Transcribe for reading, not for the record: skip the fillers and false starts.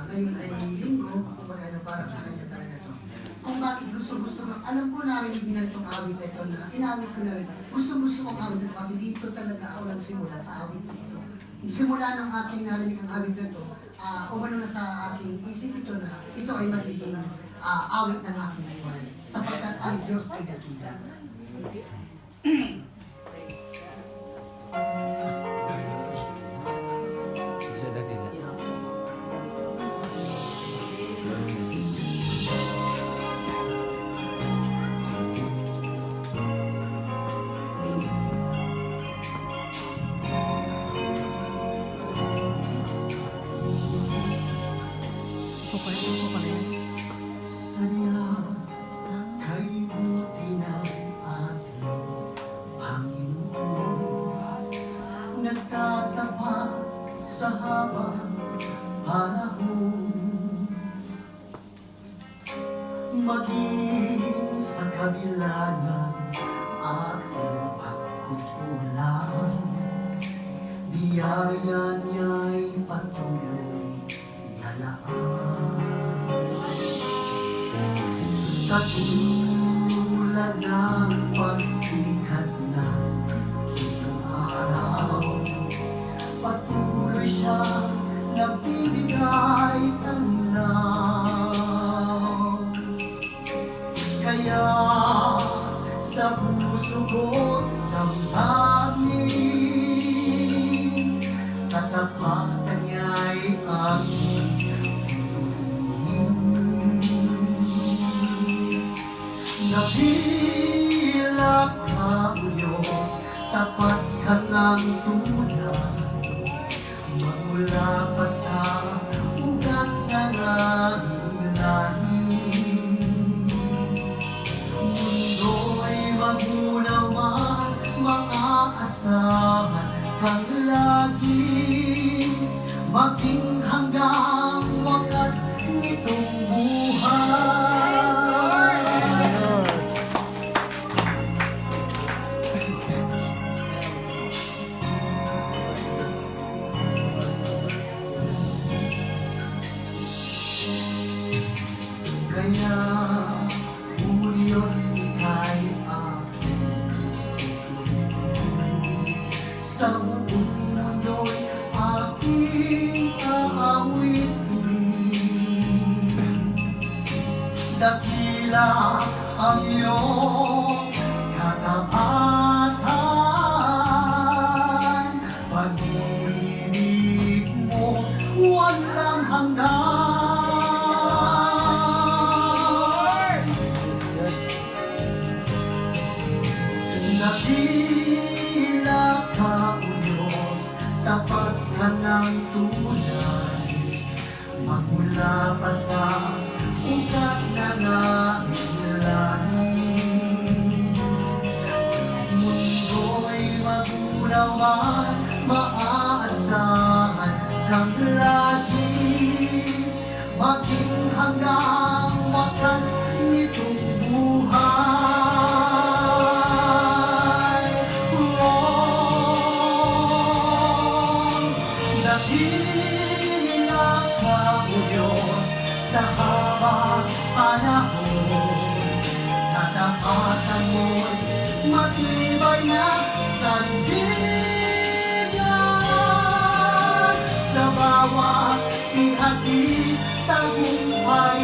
ngayon ay linggo, kumbaga para sa kanya talaga to. Kung bakit gusto-gusto ko, alam ko narinig na itong awit na ito na inawit ko na rin. Gusto-gusto kong awit ito kasi dito talaga ako nagsimula sa awit ito. Simula nung aking narinig ang awit na ito, umano na sa aking isip ito na ito ay magiging awit ng aking buhay. Sapagkat ang Diyos ay dakila. Sadya kay buti ng ating Panginoon, nagtatapat sa habang panahon, maging sa kabila ng ating pagkukulang, biyaya niya'y patuloy na laan. Katulad ng pagsikat ng kitang araw, patuloy siyang nagbibigay tanaw. Kaya sa puso ko't damdamin, katapatan niya'y aking dakila ka, O Diyos, tapat ka ng tunay, magmula pa sa ugat ng aming lahi. Mundo'y magunawa, maaasahan kang lagi, maging hanggang wakas nitong buhay. Kaya, O Diyos, ika'y aking sa buong mundo'y aking aawitin. Dakila ang iyong katapatan, pag-ibig mo walang hanggan. Dakila ka, O Diyos, tapat ka ng tunay, magmula pa sa ugat ng aming lahi. Mundo'y magunawan, maaasahan kang lagi, maging hanggang wakas nitong buhay. Dakila ka, O Diyos, sa habang panahon, katapatan mo'y matibay na sandigan, sa bawat ihati tagumpay.